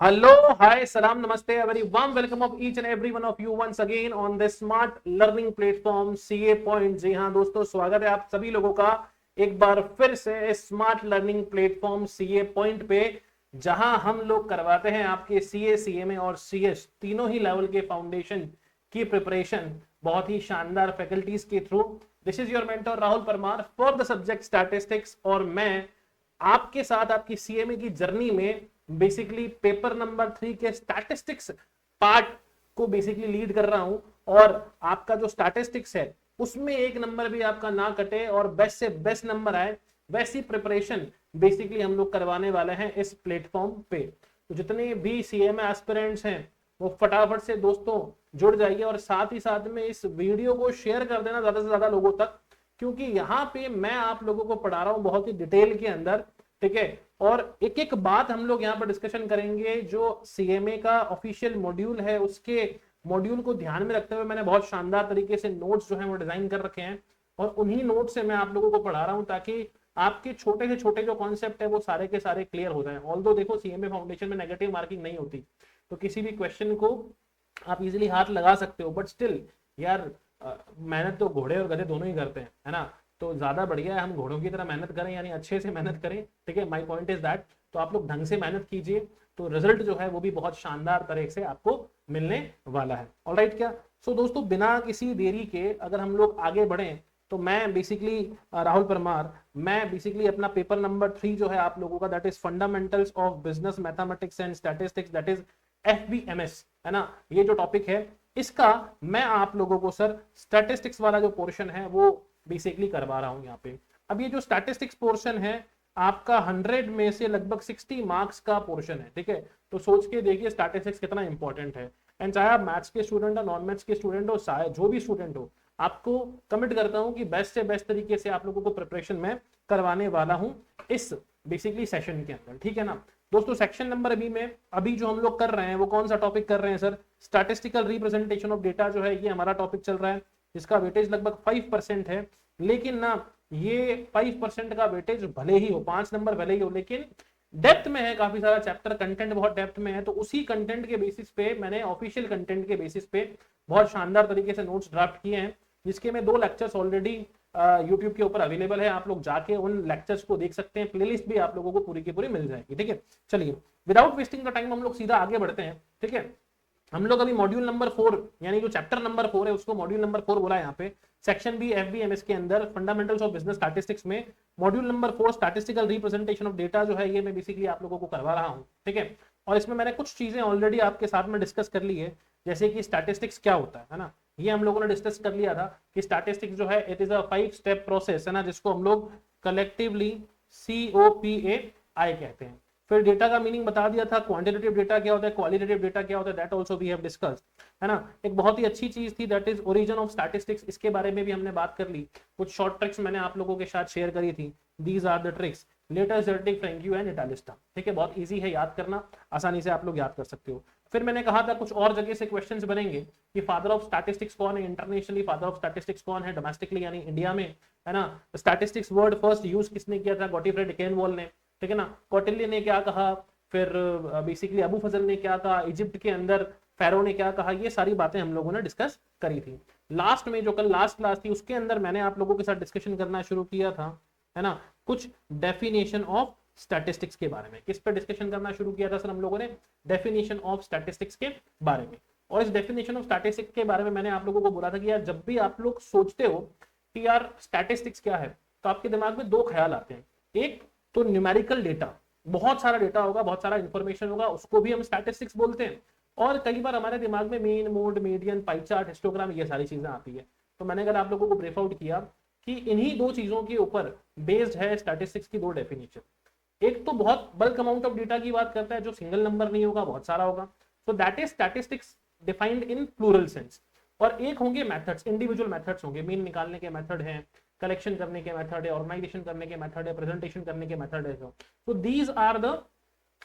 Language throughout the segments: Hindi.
Hello, hi, salam, namaste, a very warm welcome of each and every one of you once again on this smart learning platform CA Point। जी हाँ दोस्तों, स्वागत है आप सभी लोगों का एक बार फिर से smart learning platform CA Point पे, जहां हम लोग करवाते हैं आपके CA, CMA और CS तीनों ही लेवल के फाउंडेशन की प्रिपरेशन बहुत ही शानदार फैकल्टीज के through. This is your mentor Rahul Parmar for the subject statistics, और मैं आपके साथ आपकी सीएमए की जर्नी में बेसिकली पेपर नंबर 3 के स्टैटिस्टिक्स पार्ट को बेसिकली लीड कर रहा हूं। और आपका जो स्टैटिस्टिक्स है उसमें एक नंबर भी आपका ना कटे और बेस्ट से बेस्ट नंबर आए, वैसी प्रिपरेशन बेसिकली हम लोग करवाने वाले हैं इस प्लेटफॉर्म पे। तो जितने भी सीएमए एस्पिरेंट्स हैं वो फटाफट से दोस्तों जुड़ जाइए, और साथ ही साथ में इस वीडियो को शेयर कर देना ज्यादा से ज्यादा लोगों तक, क्योंकि यहाँ पे मैं आप लोगों को पढ़ा रहा हूँ बहुत ही डिटेल के अंदर, ठीक है। और एक एक बात हम लोग यहाँ पर डिस्कशन करेंगे। जो सीएमए का ऑफिशियल मॉड्यूल है उसके मॉड्यूल को ध्यान में रखते हुए मैंने बहुत शानदार तरीके से नोट्स जो है वो डिजाइन कर रखे हैं, और उन्हीं नोट्स से मैं आप लोगों को पढ़ा रहा हूँ ताकि आपके छोटे से छोटे जो कॉन्सेप्ट है वो सारे के सारे क्लियर हो जाए। ऑल्दो देखो सीएमए फाउंडेशन में नेगेटिव मार्किंग नहीं होती, तो किसी भी क्वेश्चन को आप इजीली हाथ लगा सकते हो, बट स्टिल यार मेहनत तो घोड़े और गधे दोनों ही करते हैं, है ना। तो ज्यादा बढ़िया है हम घोड़ों की तरह मेहनत करें, यानी अच्छे से मेहनत करें, ठीक है। माय पॉइंट इज दैट, तो आप लोग ढंग से मेहनत कीजिए तो रिजल्ट जो है वो भी बहुत शानदार तरह से आपको मिलने वाला है। ऑलराइट क्या। सो दोस्तों, बिना किसी देरी के अगर हम लोग आगे बढ़े तो मैं बेसिकली राहुल परमार, मैं बेसिकली अपना पेपर नंबर 3 जो है आप लोगों का, that is fundamentals of business mathematics and statistics, that is FBMS, है ना, ये जो टॉपिक है इसका मैं आप लोगों को सर स्टैटिस्टिक्स वाला जो पोर्शन है वो बेसिकली करवा रहा हूं यहाँ पे। अब ये जो स्टैटिस्टिक्स पोर्शन है आपका 100 में से लगभग 60 मार्क्स का पोर्शन है, ठीक है। तो सोच के देखिए स्टैटिस्टिक्स कितना इंपॉर्टेंट है। एंड चाहे आप मैथ्स के स्टूडेंट हो, नॉन मैथ्स के स्टूडेंट हो, चाहे जो भी स्टूडेंट हो, आपको कमिट करता हूं कि बेस्ट से बेस्ट तरीके से आप लोगों को प्रिपरेशन में करवाने वाला हूं इस बेसिकली सेशन के अंदर, ठीक है ना। दोस्तों सेक्शन नंबर अभी जो हम लोग कर रहे हैं वो कौन सा टॉपिक कर रहे हैं sir, statistical representation of data जो है ये हमारा टॉपिक चल रहा है, जिसका वेटेज लगभग 5% है। लेकिन ना ये 5% का वेटेज भले ही हो, 5 नंबर भले ही हो, लेकिन डेप्थ में है, काफी सारा चैप्टर कंटेंट बहुत डेप्थ में है। तो उसी कंटेंट के बेसिस पे मैंने ऑफिशियल कंटेंट के बेसिस पे बहुत शानदार तरीके से नोट्स ड्राफ्ट किए हैं, जिसके में 2 लेक्चर्स ऑलरेडी यूट्यूब के ऊपर अवेलेबल है। आप लोग जाके उन लेक्चर्स को देख सकते हैं, प्लेलिस्ट भी आप लोगों को पूरी की पूरी मिल जाएगी, ठीक है। चलिए विदाउट वेस्टिंग द टाइम हम लोग सीधा आगे बढ़ते हैं, ठीक है। हम लोग अभी मॉड्यूल नंबर 4 यानी जो चैप्टर नंबर 4 है उसको मॉड्यूल नंबर 4 बोला है यहाँ पे। सेक्शन बी FBMS के अंदर फंडामेंटल्स ऑफ बिजनेस स्टैटिस्टिक्स में module number 4 statistical representation of data जो है ये मैं बेसिकली आप लोगों को करवा रहा हूँ, ठीक है। और इसमें मैंने कुछ चीजें ऑलरेडी आपके साथ में डिस्कस कर ली है, जैसे कि स्टैटिस्टिक्स क्या होता है ना, ये हम लोगों ने डिस्कस कर लिया था कि स्टैटिस्टिक्स जो है it is a 5 step process, है ना, जिसको हम लोग कलेक्टिवली COPAI कहते हैं। फिर डेटा का मीनिंग बता दिया था, क्वांटिटेटिव डेटा क्या होता है, क्वालिटेटिव डेटा क्या होता है, that also we have discussed, है ना। एक बहुत ही अच्छी चीज थी that is origin of statistics, इसके बारे में भी हमने बात कर ली। कुछ शॉर्ट ट्रिक्स मैंने आप लोगों के साथ शेयर करी थी, these are the tricks, letter genetic फ्रैंक्यू एंड इटालिस्टा, ठीक है। बहुत इजी है याद करना, आसानी से आप लोग याद कर सकते हो। फिर मैंने कहा था कुछ और जगह से क्वेश्चंस बनेंगे कि फादर ऑफ स्टैटिस्टिक्स कौन है, इंटरनेशनली फादर ऑफ स्टैटिस्टिक्स कौन है, डोमेस्टिकली यानी इंडिया में, है ना। स्टैटिस्टिक्स वर्ड फर्स्ट यूज किसने किया था, गॉटफ्रेड डिकेनवॉल ने, ठीक है ना। कौटिल्य ने क्या कहा, फिर बेसिकली अबू फजल ने क्या कहा, इजिप्ट के अंदर फेरो ने क्या कहा, ये सारी बातें हम लोगों ने डिस्कस करी थी। लास्ट में जो कल लास्ट क्लास थी उसके अंदर मैंने आप लोगों के साथ डिस्कशन करना शुरू किया था, है ना, कुछ डेफिनेशन ऑफ स्टैटिस्टिक्स के बारे में। किस पर डिस्कशन करना शुरू किया था सर हम लोगों ने, डेफिनेशन ऑफ स्टैटिस्टिक्स के बारे में। और इस डेफिनेशन ऑफ स्टैटिस्टिक्स के बारे में मैंने आप लोगों को बोला था कि यार जब भी आप लोग सोचते हो कि यार स्टैटिस्टिक्स क्या है, तो आपके दिमाग में 2 ख्याल आते हैं। एक तो न्यूमेरिकल डेटा, बहुत सारा डेटा होगा, बहुत सारा इंफॉर्मेशन होगा, उसको भी हम स्टैटिस्टिक्स बोलते हैं। और कई बार हमारे दिमाग में mean, mode, median, pie chart, histogram, ये सारी चीजें आती है। तो मैंने अगर आप लोगों को ब्रीफ आउट किया कि इन्हीं 2 चीजों के ऊपर बेस्ड है स्टैटिस्टिक्स की 2 डेफिनेशन। एक तो बहुत बल्क अमाउंट ऑफ डेटा की बात करता है, जो सिंगल नंबर नहीं होगा, बहुत सारा होगा, so that is statistics defined in plural sense. और एक होंगे मेथड्स, इंडिविजुअल मेथड्स होंगे, मीन निकालने के मेथड हैं, कलेक्शन करने के मेथड है, ऑर्गेनाइजेशन करने के मेथड है, प्रेजेंटेशन करने के मेथड है। So these are the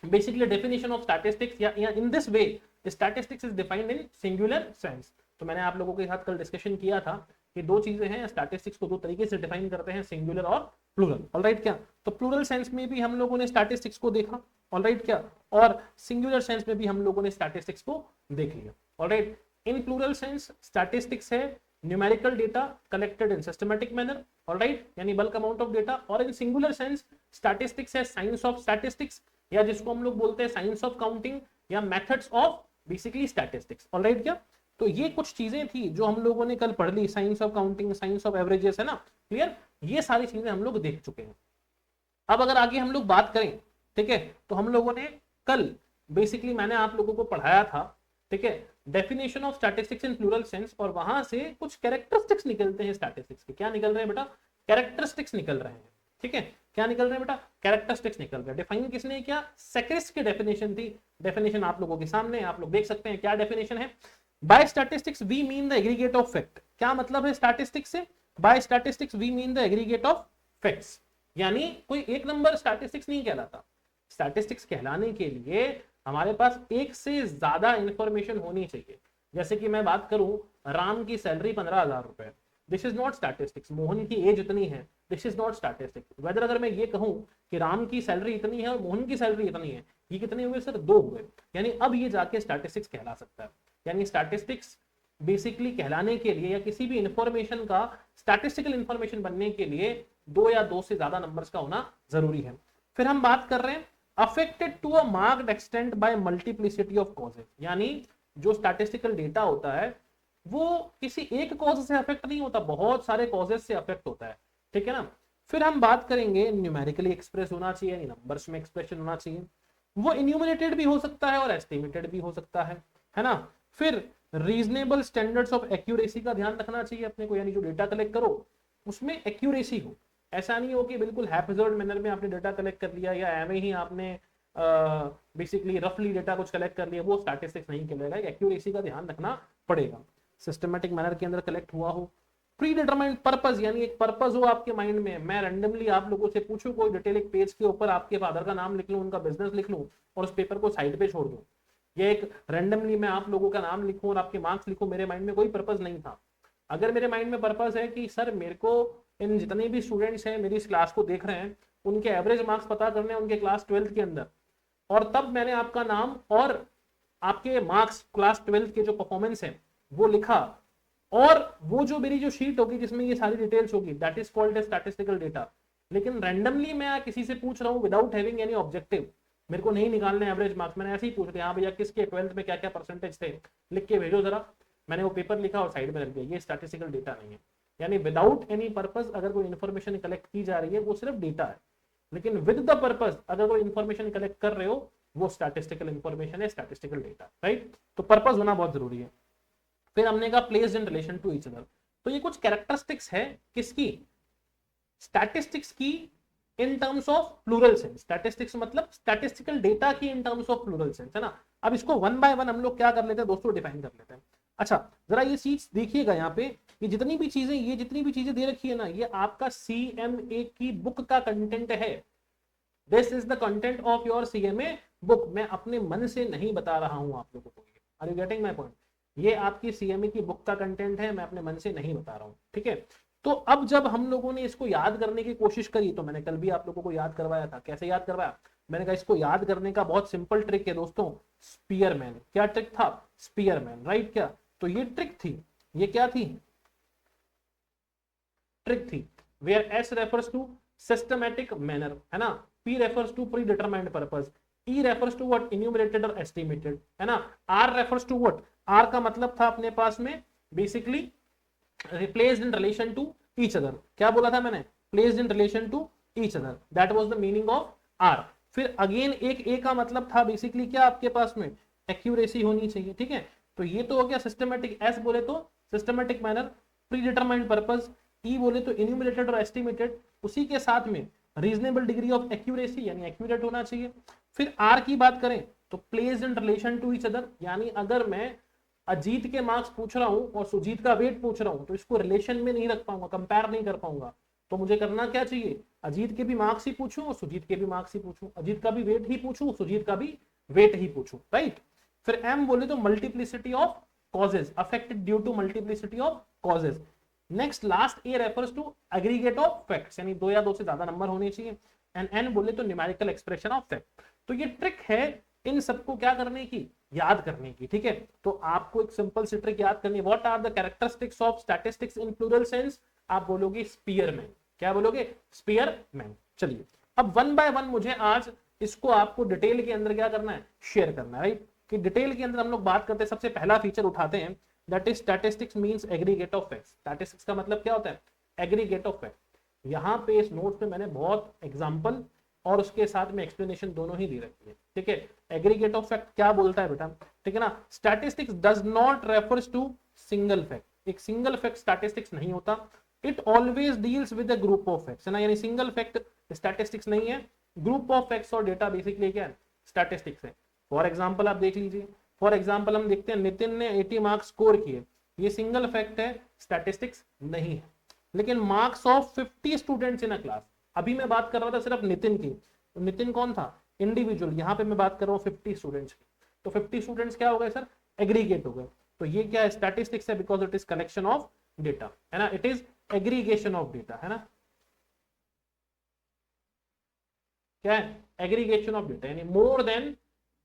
basically definition of statistics, या in this way statistics is defined in singular sense। तो मैंने आप लोगों के साथ कल डिस्कशन किया था कि 2 चीजें हैं, स्टैटिस्टिक्स को 2 तरीके से डिफाइन करते हैं, सिंगुलर और प्लूरल। ऑलराइट क्या, तो प्लूरल सेंस में भी हम लोगों ने स्टैटिस्टिक्स को देखा, ऑलराइट क्या, और सिंगुलर सेंस में भी हम लोगों ने स्टैटिस्टिक्स को देख लिया। Alright, in plural sense statistics है numerical data collected in systematic manner, alright, यानी बल्क अमाउंट ऑफ डेटा। और इन सिंगुलर सेंस स्टैटिस्टिक्स है साइंस ऑफ स्टैटिस्टिक्स, या जिसको हम लोग बोलते हैं साइंस ऑफ काउंटिंग या methods of basically statistics. Alright क्या, तो ये कुछ चीजें थी जो हम लोगों ने कल पढ़ ली, science of counting, science of averages, है ना, क्लियर, ये सारी चीजें हम लोग देख चुके हैं। अब अगर आगे हम लोग बात करें, ठीक है, तो हम लोगों ने कल बेसिकली मैंने आप लोगों को पढ़ाया था, ठीक है, definition of statistics in plural sense, और वहां से कुछ कैरेक्टरिस्टिक्स निकलते हैं स्टैटिस्टिक्स के। क्या निकल रहे हैं बेटा? कैरेक्टरिस्टिक्स निकल रहे हैं, ठीक है, क्या निकल रहे हैं बेटा? कैरेक्टरिस्टिक्स निकल रहे हैं। डिफाइन किसने किया? सेक्रेस्ट की डेफिनेशन थी। डेफिनेशन आप लोगों के सामने, आप लोग देख सकते हैं क्या डेफिनेशन है। By statistics we mean the aggregate of fact. क्या मतलब है स्टैटिस्टिक्स से? By statistics we mean the aggregate of facts, यानी कोई एक नंबर स्टैटिस्टिक्स नहीं कहलाता। स्टैटिस्टिक्स कहलाने के लिए हमारे पास एक से ज्यादा इंफॉर्मेशन होनी चाहिए। जैसे कि मैं बात करूं, राम की सैलरी 15,000 रुपए, this is not statistics. Mohan की एज इतनी है, this is not statistics. Whether अगर मैं ये कहूं कि राम की सैलरी इतनी है और मोहन की सैलरी इतनी है, ये कितने हुए सर? 2 हुए, यानी अब ये जाके स्टैटिस्टिक्स कहला सकता है। यानी स्टैटिस्टिक्स बेसिकली कहलाने के लिए या किसी भी इंफॉर्मेशन का स्टैटिस्टिकल इंफॉर्मेशन बनने के लिए 2 या 2 से ज्यादा नंबर्स का होना जरूरी है। फिर हम बात कर रहे हैं affected to a marked extent by multiplicity of causes, यानी जो स्टैटिस्टिकल डेटा होता है वो किसी एक कॉज से अफेक्ट नहीं होता, बहुत सारे कॉजेज से अफेक्ट होता है, ठीक है ना। फिर हम बात करेंगे न्यूमेरिकली एक्सप्रेस होना चाहिए, यानी नंबर्स में एक्सप्रेशन होना चाहिए। वो इन्यूमरेटेड भी हो सकता है और एस्टिमेटेड भी हो सकता है ना। फिर रीजनेबल स्टैंडर्ड्स ऑफ एक्यूरेसी का ध्यान रखना चाहिए अपने को, यानी जो डेटा कलेक्ट करो उसमें एक्यूरेसी हो। ऐसा नहीं हो कि बिल्कुल हैप्पीजर्ड मैनर में आपने डेटा कलेक्ट कर लिया या एवं ही आपने बेसिकली रफली डेटा कुछ कलेक्ट कर लिया, वो स्टैटिस्टिक्स नहीं कहलाएगा। एक्यूरेसी का ध्यान रखना पड़ेगा। सिस्टमैटिक मैनर के अंदर कलेक्ट हुआ हो। प्री डिटरमाइंड पर्पस, यानी एक पर्पस हो आपके माइंड में। मैं रैंडमली आप लोगों से पूछूं कोई डिटेल, एक पेज के ऊपर आपके फादर का नाम लिख लूं, उनका बिजनेस लिख लूं और उस पेपर को साइड पे छोड़ दूं, या एक रैंडमली मैं आप लोगों का नाम लिखूं और आपके मार्क्स लिखूं, मेरे माइंड में कोई पर्पस नहीं था। अगर मेरे माइंड में पर्पस है कि सर मेरे को इन जितने भी स्टूडेंट्स हैं मेरी इस क्लास को देख रहे हैं उनके एवरेज मार्क्स पता करने उनके क्लास 12th के अंदर, और तब मैंने आपका नाम और आपके मार्क्स क्लास 12th के जो परफॉर्मेंस है वो लिखा, और वो जो मेरी जो शीट होगी जिसमें ये सारी डिटेल्स होगी, that is called as statistical data. लेकिन रैंडमली मैं किसी से पूछ रहा हूँ विदाउट हैविंग एनी ऑब्जेक्टिव, मेरे को नहीं निकालने एवरेज मार्क्स, मैंने ऐसे ही पूछ लिया हाँ भैया किसके 12th में क्या क्या परसेंटेज थे, लिख के भेजो जरा, मैंने वो पेपर लिखा और साइड में रख दिया, ये स्टैटिस्टिकल डेटा नहीं है। यानी विदाउट एनी पर्पस अगर कोई इन्फॉर्मेशन कलेक्ट की जा रही है वो सिर्फ डेटा है, लेकिन विद द पर्पस अगर कोई इन्फॉर्मेशन कलेक्ट कर रहे हो वो स्टैटिस्टिकल इन्फॉर्मेशन है, स्टैटिस्टिकल डेटा, राइट। तो पर्पस होना बहुत जरूरी है। फिर हमने कहा placed in relation to each other, तो ये कुछ कैरेक्टरिस्टिक्स है किसकी? स्टैटिस्टिक्स की in terms of plural sense. Statistics मतलब स्टैटिस्टिकल डेटा की in terms of plural sense, है ना। अब इसको वन बाय वन हम लोग क्या कर लेते हैं दोस्तों, डिफाइन कर लेते हैं। अच्छा जरा ये चीज देखिएगा यहाँ पे, ये जितनी भी चीजें दे रखी है ना, ये आपका CMA की बुक का कंटेंट है। This is the content of your CMA book. मैं अपने मन से नहीं बता रहा हूं आप लोगों को, are you getting my point? ये आपकी CMA की बुक का कंटेंट है, मैं अपने मन से नहीं बता रहा हूं, ठीक है। तो अब जब हम लोगों ने इसको याद करने की कोशिश करी, तो मैंने कल भी आप लोगों को याद करवाया था। कैसे याद करवाया? मैंने कहा इसको याद करने का बहुत सिंपल ट्रिक है दोस्तों, स्पीयरमैन। क्या ट्रिक था? स्पीयरमैन, राइट क्या? तो ये ट्रिक थी, ये क्या थी? ट्रिक थी। Where S refers to systematic manner, है ना, P refers to predetermined purpose, E refers to what? Enumerated और एस्टिमेटेड, है ना। R refers to what? R का मतलब था अपने पास में basically replaced in relation to each other। क्या बोला था मैंने? placed in relation to each other, that was the meaning of R। फिर अगेन एक A का मतलब था बेसिकली क्या आपके पास में? एक्यूरेसी होनी चाहिए, ठीक है। तो ये तो हो गया सिस्टमैटिक। S बोले तो systematic manner, pre determined purpose, E बोले तो इन्यूमरेटेड और एस्टिमेटेड, उसी के साथ में रीजनेबल डिग्री ऑफ एक्यूरेसी यानी एक्यूरेट होना चाहिए। फिर R की बात करें तो placed in relation to each other, यानी अगर मैं अजीत के मार्क्स पूछ रहा हूं और सुजीत का वेट पूछ रहा हूं तो इसको रिलेशन में नहीं रख पाऊंगा, कंपेयर नहीं कर पाऊंगा। तो मुझे करना क्या चाहिए? अजीत के भी मार्क्स ही पूछूं और सुजीत के भी मार्क्स ही पूछूं, अजीत का भी वेट ही पूछूं, सुजीत का भी वेट ही पूछूं, राइट। फिर M बोले तो multiplicity of causes, affected due to multiplicity of causes. Next last A refers to aggregate of facts, यानी 2 या 2 से ज्यादा नंबर होने चाहिए। एंड एन बोले तो न्यूमेरिकल एक्सप्रेशन ऑफ फैक्ट। तो ये ट्रिक है इन सबको क्या करने की, याद करने की, ठीक है। तो आपको एक सिंपल सी ट्रिक याद करनी है, what are the characteristics of statistics in plural sense, आप बोलोगे स्पीयरमैन। क्या बोलोगे, स्पीयरमैन। चलिए अब वन बाय वन मुझे आज इसको आपको डिटेल के अंदर क्या करना है, शेयर करना है, राइट। कि डिटेल के अंदर हम लोग बात करते हैं, सबसे पहला फीचर उठाते हैं, that is statistics means aggregate of facts. Statistics का मतलब क्या होता है, एग्रीगेट ऑफ फैक्ट। यहाँ पे इस नोट पे मैंने बहुत एग्जांपल और उसके साथ में एक्सप्लेनेशन दोनों ही दे रखी है, ठीक है। एग्रीगेट ऑफ फैक्ट क्या बोलता है बेटा, ठीक है ना। Statistics does not refers to single fact, एक सिंगल फैक्ट स्टैटिस्टिक्स नहीं होता। It always deals with a group of facts, है ना, यानी सिंगल फैक्ट स्टैटिस्टिक्स नहीं है, ग्रुप ऑफ फैक्ट्स और डेटा बेसिकली क्या है, स्टैटिस्टिक्स है। फॉर एग्जांपल आप देख लीजिए, फॉर एग्जांपल हम देखते हैं नितिन ने 80 मार्क्स स्कोर किए, ये सिंगल फैक्ट है, स्टैटिस्टिक्स नहीं है। लेकिन marks of 50 students in a class, अभी मैं बात कर रहा था सिर्फ नितिन की, तो नितिन कौन था, इंडिविजुअल, यहाँ पे मैं बात कर रहा हूँ 50 स्टूडेंट्स की, तो 50 स्टूडेंट्स क्या हो गए सर, एग्रीगेट हो गए। तो ये क्या है, स्टैटिस्टिक्स है, because it is collection of data, है ना, it is aggregation of data, है ना, क्या है, एग्रीगेशन ऑफ डेटा, यानी मोर देन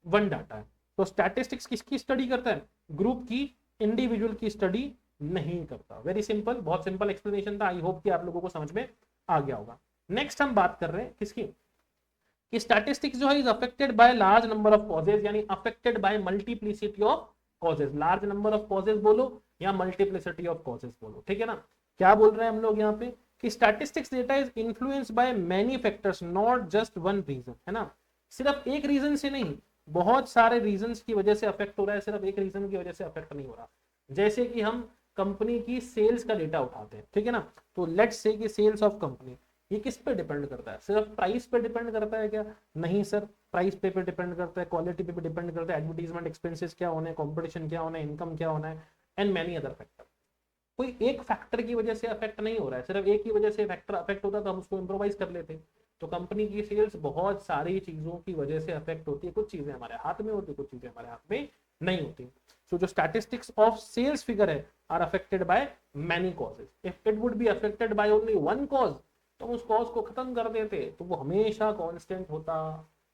वन डाटा है। तो स्टैटिस्टिक्स किसकी स्टडी करता है, ग्रुप की, इंडिविजुअल की स्टडी नहीं करता। वेरी सिंपल, बहुत सिंपल एक्सप्लेनेशन था, आई होप कि आप लोगों को समझ में आ गया होगा। नेक्स्ट हम बात कर रहे हैं किसकी, कि स्टैटिस्टिक्स जो है is affected by large number of causes, यानी affected by multiplicity of causes. Large number of causes बोलो या मल्टीप्लिसिटी ऑफ कॉजेज बोलो, ठीक है ना। क्या बोल रहे हैं हम लोग यहाँ पे, कि statistics data is influenced by many factors, not just one reason, है ना, सिर्फ एक रीजन से नहीं, बहुत सारे रीजंस की वजह से अफेक्ट हो रहा है, सिर्फ एक रीजन की वजह से अफेक्ट नहीं हो रहा। जैसे कि हम कंपनी की सेल्स का डेटा उठाते हैं, ठीक है ना, तो लेट्स से कि सेल्स ऑफ कंपनी, ये किस पे डिपेंड करता है, सिर्फ प्राइस पे डिपेंड करता है क्या, नहीं सर, प्राइस पे डिपेंड करता है, क्वालिटी पे डिपेंड करता है, एडवर्टीजमेंट एक्सपेंसेस क्या होने, कंपटीशन क्या होना है, इनकम क्या होना है, एंड मैनी अदर फैक्टर। कोई एक फैक्टर की वजह से अफेक्ट नहीं हो रहा है, सिर्फ एक ही वजह से फैक्टर अफेक्ट होता तो हम उसको इम्प्रोवाइज कर लेते। तो कंपनी की सेल्स बहुत सारी चीजों की वजह से अफेक्ट होती है, कुछ चीजें हमारे हाथ में होती है, कुछ चीजें हमारे हाथ में नहीं होती। सो जो स्टैटिस्टिक्स ऑफ सेल्स फिगर है are affected by many causes. If it would be affected by only one cause, तो उस कॉज को खत्म कर देते, तो वो हमेशा कांस्टेंट होता।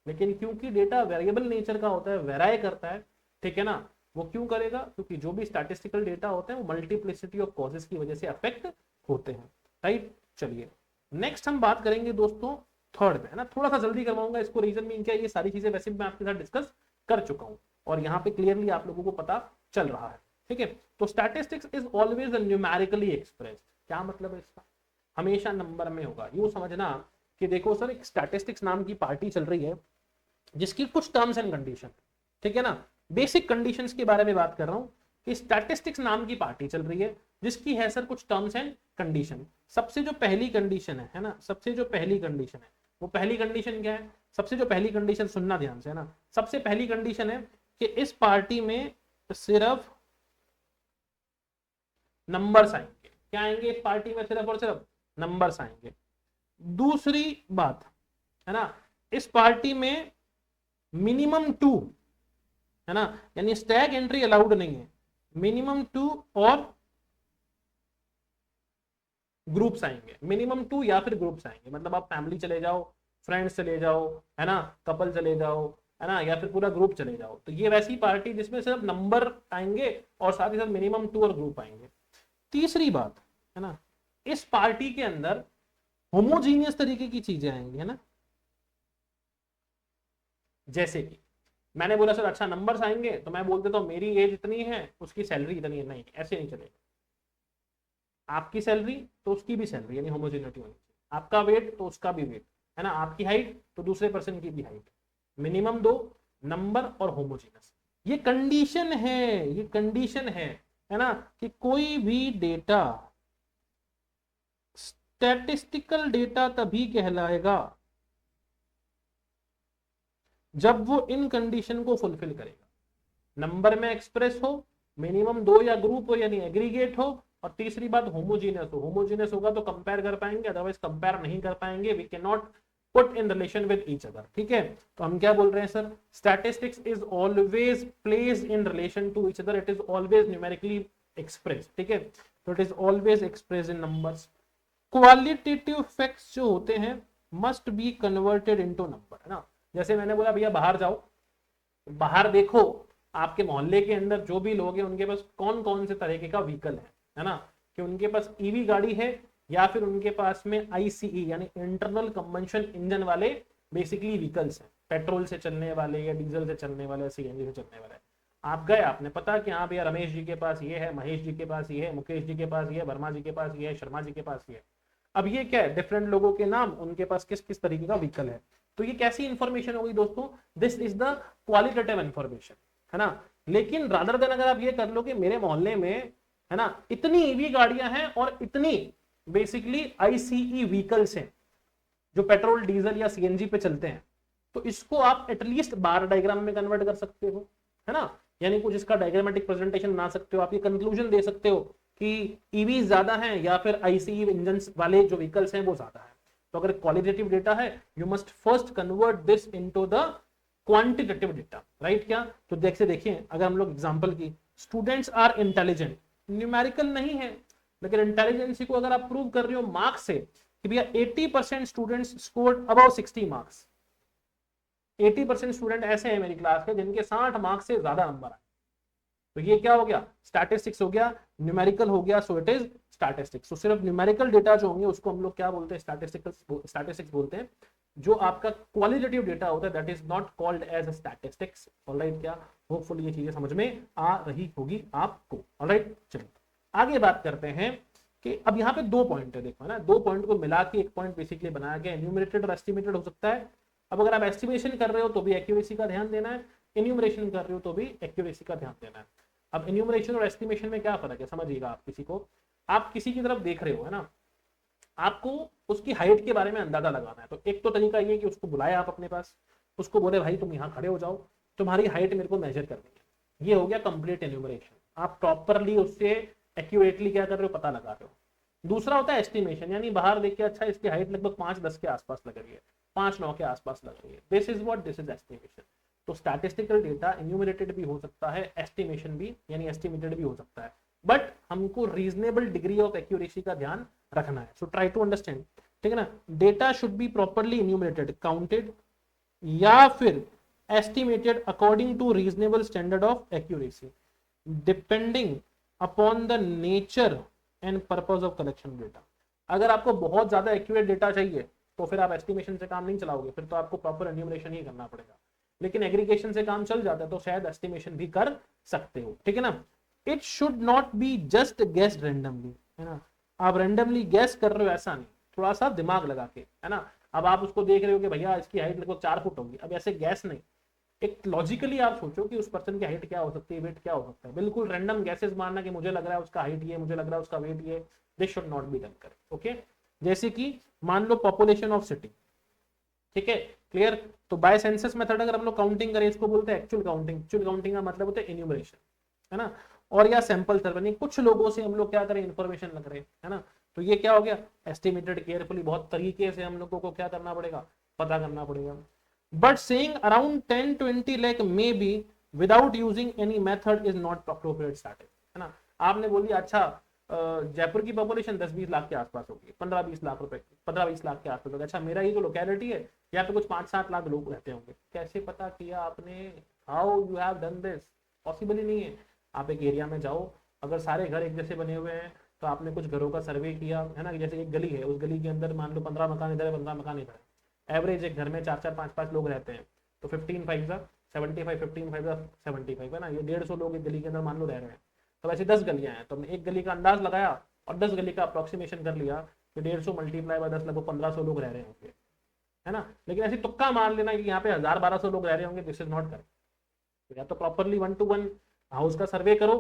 लेकिन क्योंकि डेटा वेरिएबल नेचर का होता है, वेराई करता है, ठीक है ना, वो क्यों करेगा, क्योंकि जो भी स्टैटिस्टिकल डेटा होते हैं वो मल्टीप्लिसिटी ऑफ कॉजेस की वजह से अफेक्ट होते हैं, राइट। चलिए नेक्स्ट हम बात करेंगे दोस्तों थर्ड में, है ना, थोड़ा सा जल्दी करवाऊंगा इसको, रीजन मीन क्या, ये सारी चीजें वैसे भी मैं आपके साथ डिस्कस कर चुका हूं और यहाँ पे क्लियरली आप लोगों को पता चल रहा है, ठीक है। तो statistics is always numerically expressed, क्या मतलब है इसका, हमेशा नंबर में होगा। यूं समझना कि देखो सर, एक स्टैटिस्टिक्स नाम की पार्टी चल रही है जिसकी कुछ टर्म्स एंड कंडीशन, ठीक है ना, बेसिक कंडीशंस के बारे में बात कर रहा हूं, कि स्टैटिस्टिक्स नाम की पार्टी चल रही है जिसकी है सर कुछ टर्म्स एंड कंडीशन। सबसे जो पहली कंडीशन है ना, सबसे जो पहली कंडीशन है, वो पहली कंडीशन क्या है, सबसे जो पहली कंडीशन, सुनना ध्यान से, है ना, सबसे पहली कंडीशन है कि इस पार्टी में सिर्फ नंबर्स आएंगे। क्या आएंगे इस पार्टी में, सिर्फ और सिर्फ नंबर्स आएंगे। दूसरी बात, है ना, इस पार्टी में मिनिमम 2, है ना, यानी स्टैग एंट्री अलाउड नहीं है, मिनिमम 2 और ग्रुप्स आएंगे, मिनिमम 2 या फिर ग्रुप्स आएंगे, मतलब आप फैमिली चले जाओ, फ्रेंड्स चले जाओ, है ना, कपल चले जाओ, है ना, या फिर पूरा ग्रुप चले जाओ, तो ये वैसी पार्टी जिसमें सिर्फ नंबर आएंगे और साथ ही साथ मिनिमम 2 और ग्रुप आएंगे। तीसरी बात, है ना, इस पार्टी के अंदर होमोजीनियस तरीके की चीजें आएंगी, है ना, जैसे कि मैंने बोला सर अच्छा नंबर्स आएंगे, तो मैं बोल देता हूं मेरी एज इतनी है, उसकी सैलरी इतनी है, नहीं ऐसे नहीं चलेगा। आपकी सैलरी तो उसकी भी सैलरी, यानी होमोजेनिटी होनी चाहिए, आपका वेट तो उसका भी वेट, है ना, आपकी हाइट तो दूसरे पर्सन की भी हाइट, मिनिमम 2 नंबर और होमोजेनस। ये कंडीशन है, ये कंडीशन है ना, कि कोई भी डेटा स्टैटिस्टिकल डेटा तभी कहलाएगा जब वो इन कंडीशन को फुलफिल करेगा, नंबर में एक्सप्रेस हो, मिनिमम 2 या ग्रुप हो यानी एग्रीगेट हो, और तीसरी बात होमोजीनियस हो। होमोजीनियस होगा तो कंपेयर कर पाएंगे, अदरवाइज कंपेयर नहीं कर पाएंगे, we can not put in relation with each other, ठीक है। तो हम क्या बोल रहे हैं sir, statistics is always place in relation to each other, it is always numerically express, ठीक है, तो it is always express in numbers. Qualitative facts जो होते हैं must be converted into number, है ना। जैसे मैंने बोला भैया बाहर जाओ, बाहर देखो आपके मोहल्ले के अंदर जो भी लोग हैं उनके पास कौन कौन से तरीके का व्हीकल है ना, कि उनके पास ईवी गाड़ी है या फिर उनके पास में आईसीई यानी इंटरनल कंबंशन इंजन वाले बेसिकली व्हीकल्स हैं, पेट्रोल से चलने वाले या डीजल से चलने वाले, सीएनजी से चलने वाले। आप गए, आपने पता कि हाँ भैया रमेश जी के पास ये है, महेश जी के पास ये है, मुकेश जी के पास ये है, वर्मा जी के पास ये है, शर्मा जी के पास ये है। अब ये क्या है, डिफरेंट लोगों के नाम, उनके पास किस किस तरीके का व्हीकल है। तो ये कैसी इंफॉर्मेशन होगी दोस्तों, this is the qualitative information, है ना। लेकिन रादर देन अगर आप ये कर लो कि मेरे मोहल्ले में, है ना, इतनी ईवी गाड़ियां हैं और इतनी बेसिकली आईसीई व्हीकल्स हैं जो पेट्रोल डीजल या सीएनजी पे चलते हैं, तो इसको आप एटलीस्ट बार डायग्राम में कन्वर्ट कर सकते हो, है ना। यानी कुछ इसका डायग्रामेटिक प्रेजेंटेशन बना सकते हो, आप ये कंक्लूजन दे सकते हो कि ईवी ज्यादा हैं या फिर आईसीई इंजन वाले जो व्हीकल्स हैं वो ज्यादा है। तो अगर क्वालिटेटिव डेटा है, you must first convert this into the quantitative data, right. क्या तो देखिए अगर हम लोग एग्जांपल की, स्टूडेंट्स आर इंटेलिजेंट, न्यूमेरिकल नहीं है, लेकिन इंटेलिजेंसी को अगर आप प्रूव कर रहे हो मार्क्स से कि भैया 80% students scored above 60 marks, 80% student ऐसे हैं मेरी क्लास के जिनके 60 मार्क्स से ज्यादा नंबर आए, तो ये क्या हो गया, स्टैटिस्टिक्स हो गया, न्यूमेरिकल हो गया, सो इट इज स्टैटिस्टिक्स। तो सिर्फ न्यूमेरिकल डेटा जो होंगे उसको हम लोग क्या बोलते हैं, स्टैटिस्टिक्स बोलते हैं। जो आपका क्वालिटेटिव डेटा होता है that is not called as statistics, alright. क्या होपफुली ये चीजें समझ में आ रही होगी आपको, ऑलराइट। चलिए आगे बात करते हैं कि अब यहाँ पे 2 पॉइंट है, देखो ना, 2 पॉइंट को मिला के एक पॉइंट बेसिकली बनाया गया, एन्यूमरेटेड और एस्टिमेटेड हो सकता है। अब अगर आप एस्टिमेशन कर रहे हो तो भी एक्यूरेसी का ध्यान देना है, इन्यूमरेशन कर रहे हो तो भी एक्यूरेसी का ध्यान देना है। अब इन्यूमरेशन और एस्टिमेशन में क्या फर्क है समझिएगा। आप किसी की तरफ देख रहे हो, है ना, आपको उसकी हाइट के बारे में अंदाजा लगाना है। तो एक तो तरीका ये कि उसको बुलाए आप अपने पास, उसको बोले भाई तुम यहाँ खड़े हो जाओ, तुम्हारी हाइट मेरे को मेजर करनी है। ये हो गया कंप्लीट एन्यूमरेशन, आप प्रॉपरली उससे एक्यूरेटली क्या कर रहे हो, पता लगा रहे हो। दूसरा होता है एस्टिमेशन, यानी बाहर देख के अच्छा इसकी हाइट लगभग 5-10 के आसपास लग रही है, 5-9 के आसपास लग रही है, this is what, this is estimation. तो स्टैटिस्टिकल डेटा इन्यूमरेटेड भी हो सकता है, एस्टिमेशन भी यानी एस्टिमेटेड भी हो सकता है, बट हमको रीजनेबल डिग्री ऑफ एक्यूरेसी का ध्यान रखना है। सो ट्राई टू अंडरस्टैंड, ठीक है ना। Data should be properly enumerated, counted या फिर estimated according to reasonable standard of accuracy depending upon the nature and purpose of collection data. अगर आपको बहुत ज्यादा एक्यूरेट डेटा चाहिए तो फिर आप एस्टिमेशन से काम नहीं चलाओगे, फिर तो आपको प्रॉपर एन्यूमरेशन ही करना पड़ेगा। लेकिन एग्रीगेशन से काम चल जाता है तो शायद एस्टिमेशन भी कर सकते हो, ठीक है ना। It should not be just guessed randomly, है ना। आप रैंडमली गैस कर रहे हो ऐसा नहीं, थोड़ा सा दिमाग लगा के, है ना। अब आप उसको देख रहे हो कि भैया इसकी हाइट लगभग 4 फुट होगी, अब ऐसे गैस नहीं, एक लॉजिकली आप सोचो कि उस पर्सन की हाइट क्या हो सकती है, वेट क्या हो सकता है। बिल्कुल रैंडम गैसेस मारना कि मुझे लग रहा है उसका हाइट ये, मुझे लग रहा है उसका वेट ये, this should not be done कर, ओके। जैसे कि मान लो पॉपुलेशन ऑफ सिटी, ठीक है, क्लियर। तो बाय सेंसस मेथड अगर हम लोग काउंटिंग करें, इसको बोलते हैं एक्चुअल काउंटिंग। एक्चुअल काउंटिंग का मतलब होता है इन्यूमरेशन, है ना। और या सैंपल सर्वे, कुछ लोगों से हम लोग क्या करें, इन्फॉर्मेशन लग रहे हैं, है ना। तो ये क्या हो गया, एस्टिमेटेड केयरफुली, बहुत तरीके से हम लोगों को क्या करना पड़ेगा, पता करना पड़ेगा। But saying around 10-20 lakh may be without using any method is not appropriate static, है ना। आपने बोल दिया अच्छा जयपुर की पॉपुलेशन 10-20 लाख के आसपास होगी, 15-20 लाख रुपए, 15-20 लाख के आसपास होगा। अच्छा मेरा ही तो लोकेलिटी है, यहाँ पे कुछ 5-7 लाख लोग रहते होंगे, कैसे पता किया आपने, how you have done this, possible ही नहीं है। आप एक एरिया में जाओ, अगर सारे घर एक जैसे बने हुए हैं तो आपने कुछ घरों का सर्वे किया, है ना, जैसे एक गली है, उस गली के अंदर मान लो 15 मकान इधर है, 15 मकान इधर है, एवरेज एक घर में 4-4, 5-5 लोग रहते हैं, तो 15-5 15-5 है ना, ये 150 लोग एक गली के अंदर मान लो रह रहे हैं। तो वैसे 10 गलियां हैं, तो हमने एक गली का अंदाज लगाया और 10 गली का अप्रोक्सीमेशन कर लिया कि 150 मल्टीप्लाई बाय 10 लगभग 1500 लोग रह रहे होंगे, है ना। लेकिन ऐसे तुक्का मान लेना कि यहाँ पे 1000-1200 लोग रह रहे होंगे, दिस इज नॉट करेक्ट। या तो प्रॉपरली 1-to-1 हाउस का सर्वे करो,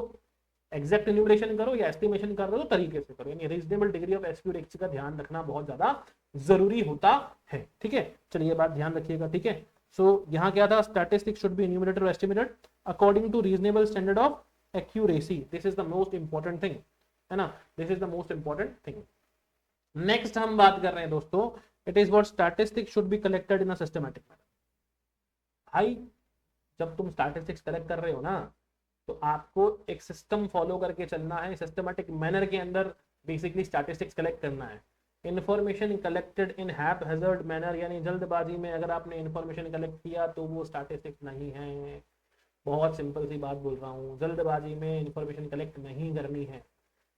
एग्जैक्ट इन्यूमरेशन करो, या एस्टिमेशन कर रहे हो तरीके से करो, यानी रीजनेबल डिग्री ऑफ एक्यूरेसी का ध्यान रखना बहुत ज्यादा जरूरी होता है, ठीक है। चलिए ये बात ध्यान रखिएगा, ठीक है। सो यहाँ क्या था, स्टैटिस्टिक्स शुड बी इन्यूमरेटेड और estimated according to reasonable standard of accuracy, this is the most important thing, है ना, this is the most important thing. Next हम बात कर रहे हैं दोस्तों, it is what statistics should be collected in a systematic manner. भाई जब तुम स्टैटिस्टिक्स कलेक्ट कर रहे हो ना, तो आपको एक सिस्टम फॉलो करके चलना है, सिस्टमैटिक मैनर के अंदर बेसिकली स्टैटिस्टिक्स कलेक्ट करना है। Information collected in hazard manner, यानी जल्दबाजी में अगर आपने इंफॉर्मेशन कलेक्ट किया तो वो स्टैटिस्टिक्स नहीं है। बहुत सिंपल सी बात बोल रहा हूँ, जल्दबाजी में इंफॉर्मेशन कलेक्ट नहीं करनी है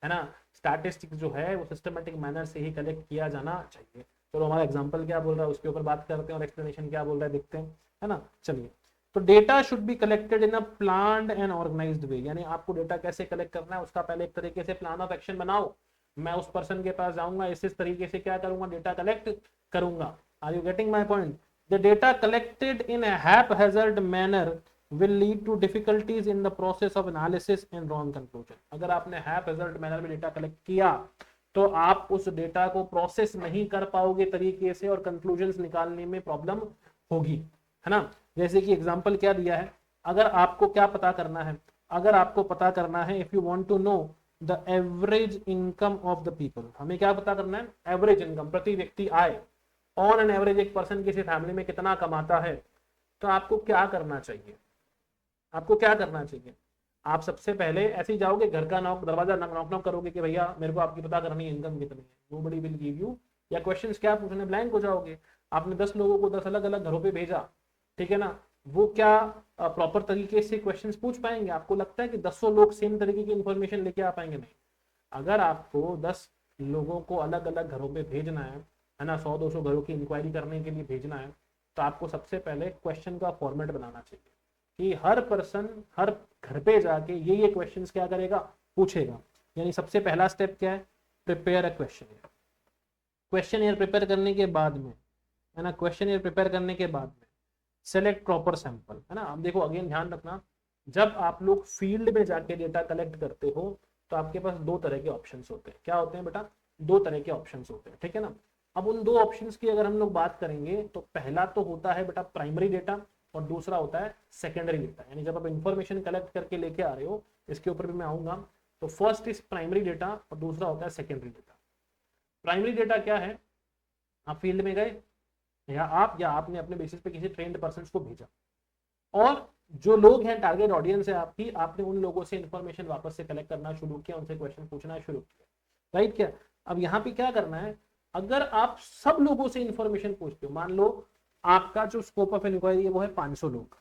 ना। स्टैटिस्टिक्स जो है वो सिस्टमेटिक मैनर से ही कलेक्ट किया जाना चाहिए। चलो हमारा एग्जांपल क्या बोल रहा है उसके ऊपर बात करते हैं और एक्सप्लेनेशन क्या बोल रहा है देखते हैं, है ना। चलिए, तो data should be collected in a planned and organised way, यानी आपको डेटा कैसे कलेक्ट करना है उसका पहले एक तरीके से प्लान ऑफ एक्शन बनाओ। मैं उस पर्सन के पास जाऊंगा, इस तरीके से क्या करूंगा, डेटा कलेक्ट करूंगा। Are you getting my point? The data collected in a haphazard manner will lead to difficulties in the process of analysis and wrong conclusion। अगर आपने हैपहैजर्ड मैनर में डेटा कलेक्ट किया तो आप उस डेटा को प्रोसेस नहीं कर पाओगे तरीके से और कंक्लूजन्स निकालने में प्रॉब्लम होगी, है ना। जैसे कि एग्जांपल क्या दिया है, अगर आपको क्या पता करना है, अगर आपको पता करना है if you want to know the average income of the people, हमें क्या पता करना है, एवरेज इनकम, प्रति व्यक्ति आय, ऑन एन एवरेज एक पर्सन किसी फैमिली में कितना कमाता है। तो आपको क्या करना चाहिए, आपको क्या करना चाहिए, आप सबसे पहले ऐसे ही जाओगे, घर का दरवाजा नॉक करोगे कि भैया मेरे को आपकी पता करनी है इनकम कितनी है, नोबडी विल गिव यू, या क्वेश्चंस क्या पूछने, ब्लैंक हो जाओगे। आपने 10 लोगों को 10 अलग अलग घरों पे भेजा, ठीक है ना, वो क्या प्रॉपर तरीके से क्वेश्चंस पूछ पाएंगे? आपको लगता है कि 10 लोग सेम तरीके की इंफॉर्मेशन लेके आ पाएंगे? नहीं। अगर आपको 10 लोगों को अलग अलग घरों पे भेजना है ना, 100-200 घरों की इंक्वायरी करने के लिए भेजना है, तो आपको सबसे पहले क्वेश्चन का फॉर्मेट बनाना चाहिए कि हर पर्सन हर घर पे जाके ये क्वेश्चंस क्या करेगा, पूछेगा। यानी सबसे पहला स्टेप क्या है, prepare a question. Question prepare करने के बाद में, है ना, क्वेश्चन प्रिपेयर करने के बाद में सेलेक्ट प्रॉपर सैंपल, है ना। अब देखो अगेन ध्यान रखना, जब आप लोग फील्ड में जाके डेटा कलेक्ट करते हो तो आपके पास 2 तरह के ऑप्शंस होते हैं। क्या होते हैं बेटा? 2 तरह के ऑप्शंस होते हैं, ठीक है ना। अब उन 2 ऑप्शंस की अगर हम लोग बात करेंगे तो पहला तो होता है बेटा प्राइमरी डेटा और दूसरा होता है सेकेंडरी डेटा। यानी जब आप इंफॉर्मेशन कलेक्ट करके लेके आ रहे हो, इसके ऊपर भी मैं आऊंगा, तो फर्स्ट इज प्राइमरी डेटा और दूसरा होता है सेकेंडरी डेटा। प्राइमरी डेटा क्या है, आप फील्ड में गए या आपने अपने बेसिस पे किसी ट्रेंड पर्सन को भेजा और जो लोग हैं टारगेट ऑडियंस है आपकी, आपने उन लोगों से इंफॉर्मेशन वापस से कलेक्ट करना शुरू किया, उनसे क्वेश्चन पूछना शुरू किया, राइट। क्या अब यहाँ पे क्या करना है, अगर आप सब लोगों से इंफॉर्मेशन पूछते हो, मान लो आपका जो स्कोप ऑफ इंक्वायरी है वो है 500 लोग,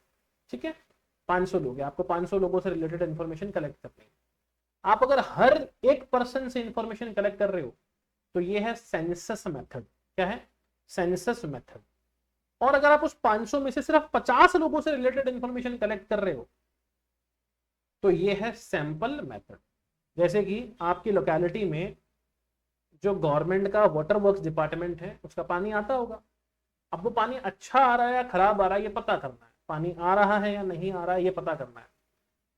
ठीक है, 500 लोग है, आपको 500 लोगों से रिलेटेड इंफॉर्मेशन कलेक्ट करनी है। आप अगर हर एक पर्सन से इंफॉर्मेशन कलेक्ट कर रहे हो तो ये है सेंसस मेथड। क्या है? Census method. और अगर आप उस 500 में से सिर्फ 50 लोगों से रिलेटेड इंफॉर्मेशन कलेक्ट कर रहे हो तो ये है सैंपल मेथड। जैसे कि आपकी लोकेलिटी में जो गवर्नमेंट का वाटर वर्क्स डिपार्टमेंट है उसका पानी आता होगा, अब वो पानी अच्छा आ रहा है या खराब आ रहा है ये पता करना है, पानी आ रहा है या नहीं आ रहा है ये पता करना है।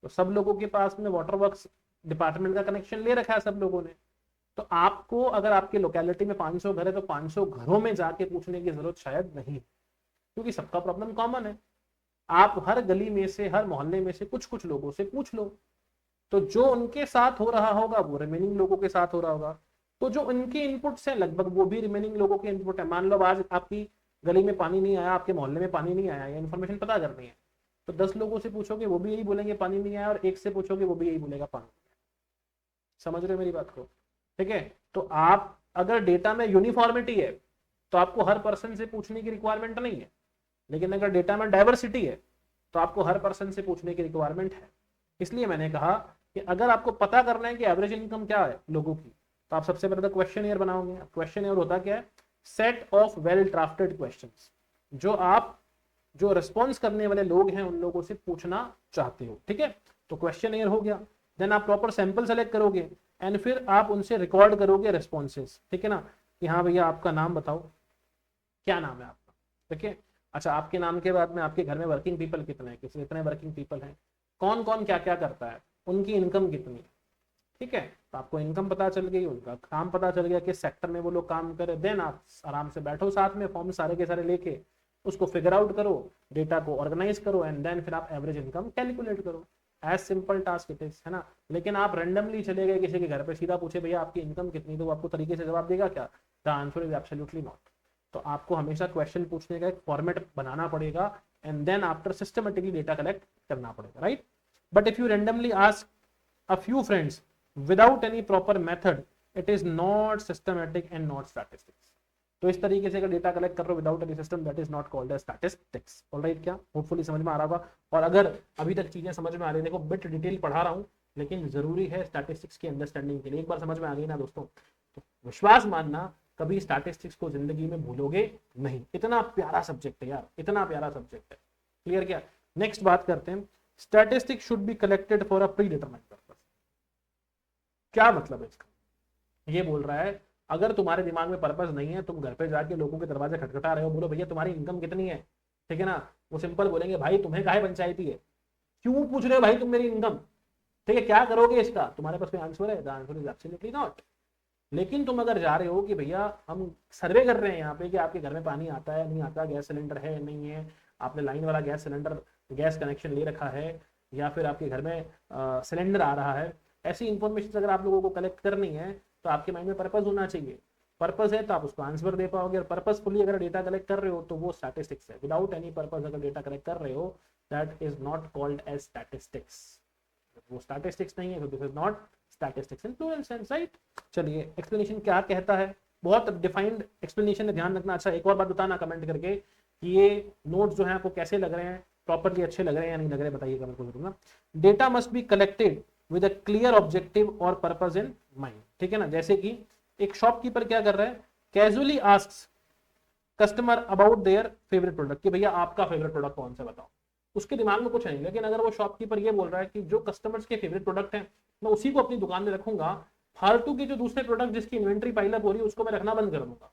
तो सब लोगों के पास में वाटर वर्क्स डिपार्टमेंट का कनेक्शन ले रखा है सब लोगों ने, तो आपको अगर आपकी लोकेलिटी में 500 घर है तो 500 घरों में जाके पूछने की जरूरत शायद नहीं, क्योंकि सबका प्रॉब्लम कॉमन है। आप हर गली में से, हर मोहल्ले में से कुछ कुछ लोगों से पूछ लो, तो जो उनके साथ हो रहा होगा वो रिमेनिंग लोगों के साथ हो रहा होगा, तो जो उनके इनपुट्स हैं लगभग वो भी रिमेनिंग लोगों के इनपुट है। मान लो आज आपकी गली में पानी नहीं आया, आपके मोहल्ले में पानी नहीं आया, ये इन्फॉर्मेशन पता करनी है, तो 10 लोगों से पूछोगे वो भी यही बोलेंगे पानी नहीं आया, और एक से पूछोगे वो भी यही बोलेगा पानी। समझ रहे हो मेरी बात को? ठीक है, तो आप अगर डेटा में यूनिफॉर्मिटी है तो आपको हर पर्सन से पूछने की रिक्वायरमेंट नहीं है, लेकिन अगर डेटा में डाइवर्सिटी है तो आपको हर पर्सन से पूछने की रिक्वायरमेंट है। इसलिए मैंने कहा कि अगर आपको पता करना है कि एवरेज इनकम क्या है लोगों की, तो आप सबसे पहले तो क्वेश्चन बनाओगे। क्वेश्चन होता क्या है? Set of well drafted questions, जो आप जो रिस्पॉन्स करने वाले लोग हैं उन लोगों से पूछना चाहते हो, ठीक है। तो क्वेश्चन हो गया, देन आप प्रॉपर सैंपल सेलेक्ट करोगे एंड फिर आप उनसे रिकॉर्ड करोगे रिस्पॉन्सेस, ठीक है ना, कि हाँ भैया आपका नाम बताओ, क्या नाम है आपका, ठीक है। अच्छा, आपके नाम के बाद में आपके घर में वर्किंग पीपल कितने हैं, कितने वर्किंग पीपल हैं, कौन कौन क्या क्या करता है, उनकी इनकम कितनी है, ठीक है। तो आपको इनकम पता चल गई, उनका काम पता चल गया, किस सेक्टर में वो लोग काम करे, देन आप आराम से बैठो साथ में, फॉर्म सारे के सारे लेके उसको फिगर आउट करो, डेटा को ऑर्गेनाइज करो एंड देन फिर आप एवरेज इनकम कैलकुलेट करो। As simple task it is, है ना। लेकिन आप रैंडमली चले गए किसी के घर पे, सीधा पूछे भैया आपकी इनकम कितनी, तो वो आपको तरीके से जवाब देगा क्या? The answer is absolutely not. तो आपको हमेशा क्वेश्चन पूछने का एक फॉर्मेट बनाना पड़ेगा and then after systematically data collect करना पड़ेगा, right. But if you randomly ask a few friends without any proper method, it is not systematic and not statistics. तो इस तरीके से अगर डेटा कलेक्ट कर रहे हो without any system, that is not called as statistics. Alright, क्या होपफुली समझ में आ रहा होगा। और अगर अभी तक चीजें समझ में आ रही है, देखो बिट डिटेल पढ़ा रहा हूँ लेकिन जरूरी है स्टैटिस्टिक्स की अंडरस्टैंडिंग के लिए। एक बार समझ में आ गई ना दोस्तों, तो विश्वास मानना कभी स्टैटिस्टिक्स को जिंदगी में भूलोगे नहीं। इतना प्यारा सब्जेक्ट है यार, इतना प्यारा सब्जेक्ट है। क्लियर क्या? नेक्स्ट बात करते हैं, statistics should be collected for a pre determined purpose. क्या मतलब है इसका? ये बोल रहा है अगर तुम्हारे दिमाग में पर्पस नहीं है, तुम घर पे जाके लोगों के दरवाजे खटखटा रहे हो, बोलो भैया तुम्हारी इनकम कितनी है, ठीक है ना, वो सिंपल बोलेंगे भाई तुम्हें काहे पंचायती है, क्यों पूछ रहे हो भाई तुम मेरी इनकम, ठीक है, क्या करोगे इसका, तुम्हारे पास कोई आंसर है? The answer is absolutely not. लेकिन तुम अगर जा रहे हो कि भैया हम सर्वे कर रहे हैं यहाँ पे कि आपके घर में पानी आता है नहीं आता, गैस सिलेंडर है नहीं है, आपने लाइन वाला गैस सिलेंडर गैस कनेक्शन ले रखा है, या फिर आपके घर में सिलेंडर आ रहा है, ऐसी इंफॉर्मेशन अगर आप लोगों को कलेक्ट करनी है तो आपके माइंड में पर्पस होना चाहिए। पर्पस है तो आप उसको आंसर दे पाओगे। और पर्पसफुली अगर डेटा कलेक्ट कर रहे हो तो वो स्टैटिस्टिक्स है। विदाउट एनी पर्पस अगर डेटा कलेक्ट कर रहे हो, that is not called as statistics. वो स्टैटिस्टिक्स नहीं है, this is not statistics in plural sense, right. चलिए एक्सप्लेनेशन क्या कहता है, बहुत डिफाइंड एक्सप्लेनेशन है, ध्यान रखना। अच्छा एक और बात बताना कमेंट करके कि ये नोट्स जो है आपको कैसे लग रहे हैं, प्रॉपरली अच्छे लग रहे हैं या नहीं लग रहे, बताइएगा मेरे को जरूर। Data must be collected with a clear objective और पर्पस इन माइंड, ठीक है ना। जैसे कि एक शॉपकीपर क्या कर रहा है, casually asks customer about their favourite product, कि भैया आपका फेवरेट प्रोडक्ट कौन सा बताओ। उसके दिमाग में कुछ नहीं, लेकिन अगर वो शॉपकीपर ये बोल रहा है कि जो कस्टमर्स के फेवरेट प्रोडक्ट हैं मैं उसी को अपनी दुकान में रखूंगा, फालतू के जो दूसरे प्रोडक्ट जिसकी इन्वेंट्री पाइलअप हो रही है उसको मैं रखना बंद कर दूंगा,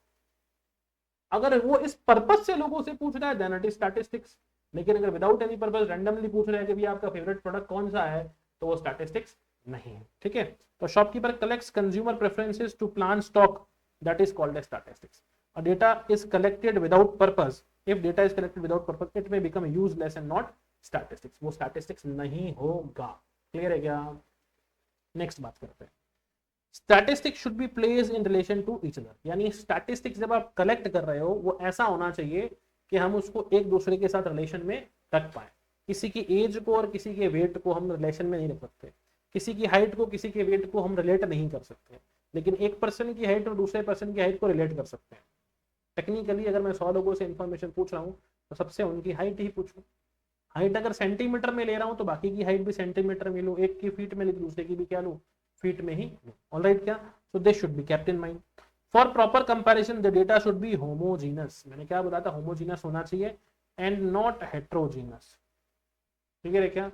अगर वो इस पर्पस से लोगों से पूछ रहा है देन इट इज स्टैटिस्टिक्स। लेकिन अगर विदाउट एनी पर्पस रैंडमली पूछ रहा है कि भैया आपका फेवरेट प्रोडक्ट कौन सा है, तो वो स्टैटिस्टिक्स नहीं है, ठीक है। तो shopkeeper collects consumer preferences to plan stock, that is called as statistics. Data is collected without purpose. If data is collected without purpose, it may become useless and not statistics. वो statistics नहीं होगा। क्लियर है क्या? नेक्स्ट बात करते हैं, statistics should be place in relation to each other. यानी स्टैटिस्टिक्स जब आप कलेक्ट कर रहे हो वो ऐसा होना चाहिए कि हम उसको एक दूसरे के साथ रिलेशन में रख पाए। किसी की एज को और किसी के वेट को हम रिलेशन में नहीं रख सकते, किसी की हाइट को किसी के वेट को हम रिलेट नहीं कर सकते, लेकिन एक पर्सन की हाइट और दूसरे पर्सन की हाइट को रिलेट कर सकते हैं। टेक्निकली अगर मैं 100 लोगों से इंफॉर्मेशन पूछ रहा हूँ तो सबसे उनकी हाइट ही पूछूं। हाइट अगर सेंटीमीटर में ले रहा हूँ तो बाकी की हाइट भी सेंटीमीटर में लूँ, एक की फीट में ली दूसरे की भी क्या लूँ, फीट में ही। ऑलराइट क्या? So this should be kept in mind. For proper comparison the data should B homogeneous. मैंने क्या बताया था, होमोजीनस होना चाहिए एंड नॉट हेट्रोजीनस, ठीक है क्या।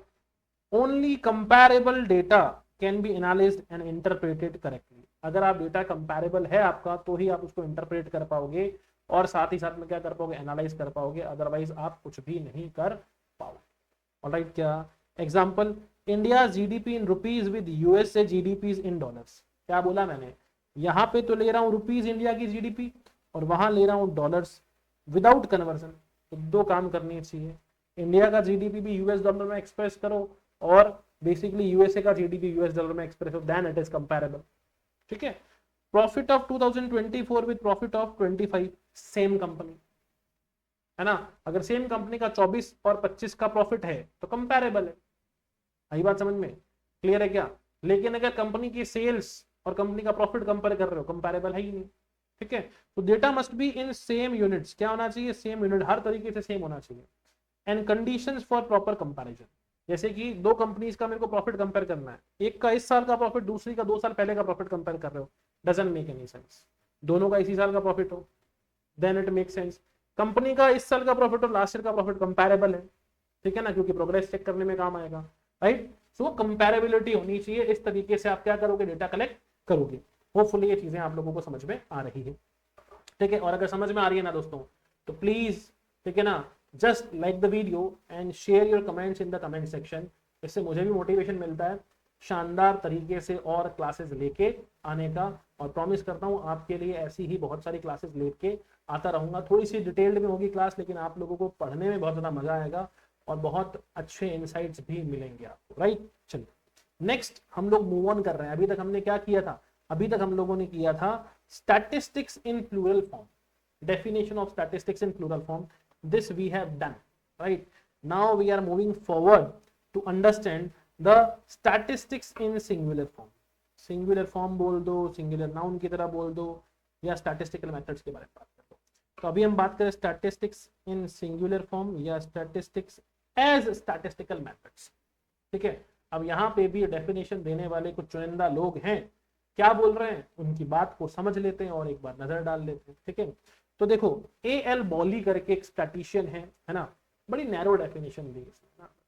Only comparable data can be analysed and interpreted correctly. अगर आप डेटा कंपैरेबल है आपका तो ही आप उसको इंटरप्रेट कर पाओगे और साथ ही साथ में क्या कर पाओगे, एनालाइज कर पाओगे, अदरवाइज आप कुछ भी नहीं कर पाओगे। ऑलराइट क्या? Example, India GDP in rupees with USA GDP in dollars. क्या बोला मैंने, यहां पे तो ले रहा हूं रुपीज इंडिया की जीडीपी और वहां ले रहा हूं डॉलर्स विदाउट कन्वर्जन, तो दो काम करनी चाहिए। इंडिया का जीडीपी भी यूएस डॉलर में एक्सप्रेस करो और बेसिकली यूएसए का जीडीपी यूएस डॉलर में एक्सप्रेस हो, देन इट इज कंपैरेबल, ठीक है। Profit of 2024 with profit of 25, same company है ना। अगर सेम कंपनी का 24 और 25 का प्रॉफिट है तो कंपैरेबल है। आई बात समझ में? क्लियर है क्या? लेकिन अगर कंपनी की सेल्स और कंपनी का प्रॉफिट कंपेयर कर रहे हो, कंपैरेबल है ही नहीं, ठीक है। तो data must be in same units. क्या होना चाहिए? सेम यूनिट, हर तरीके से सेम होना चाहिए। And conditions for proper comparison, जैसे कि दो कंपनीज का मेरे को प्रॉफिट कंपेयर करना है, एक का इस साल का प्रॉफिट दूसरी का 2 साल पहले का प्रॉफिट कंपेयर कर रहे हो, डजंट मेक एनी सेंस। दोनों का इसी साल का प्रॉफिट हो then it make sense. Company का इस साल का प्रॉफिट और लास्ट ईयर का प्रॉफिट कंपैरेबल है, ठीक है ना, क्योंकि प्रोग्रेस चेक करने में काम आएगा, राइट। सो कंपैरेबिलिटी होनी चाहिए। इस तरीके से आप क्या करोगे, डेटा कलेक्ट करोगे। होपफुली ये चीजें आप लोगों को समझ में आ रही है, ठीक है। और अगर समझ में आ रही है ना दोस्तों तो प्लीज, ठीक है ना, just like the video and share your comments in the comment section. इससे मुझे भी मोटिवेशन मिलता है शानदार तरीके से और क्लासेस लेके आने का, और प्रॉमिस करता हूँ आपके लिए ऐसी ही बहुत सारी क्लासेस लेके आता रहूंगा। थोड़ी सी डिटेल्ड में होगी क्लास, लेकिन आप लोगों को पढ़ने में बहुत ज्यादा मजा आएगा और बहुत अच्छे इंसाइट्स भी मिलेंगे आपको, राइट। चलिए नेक्स्ट हम लोग मूव ऑन कर रहे हैं। अभी तक हमने क्या किया था, अभी तक हम लोगों ने किया था statistics in plural form, definition of statistics in plural form. This we have done, right? Now we are moving forward to understand the statistics in singular form. Singular form बोल दो, सिंगुलर नाउन की तरह बोल दो, या स्टैटिस्टिकल मेथड्स के बारे में बात कर दो। तो अभी हम बात करें स्टैटिस्टिक्स इन सिंगुलर फॉर्म या स्टैटिस्टिक्स एज स्टैटिस्टिकल मेथड्स। ठीक है, अब यहाँ पे भी डेफिनेशन देने वाले कुछ चुनिंदा लोग हैं, क्या बोल रहे हैं उनकी बात को समझ लेते हैं और एक बार नजर डाल लेते हैं। ठीक है, तो देखो ए एल बॉली करके एक स्टैटिशियन है ना, बड़ी नैरो डेफिनेशन दी,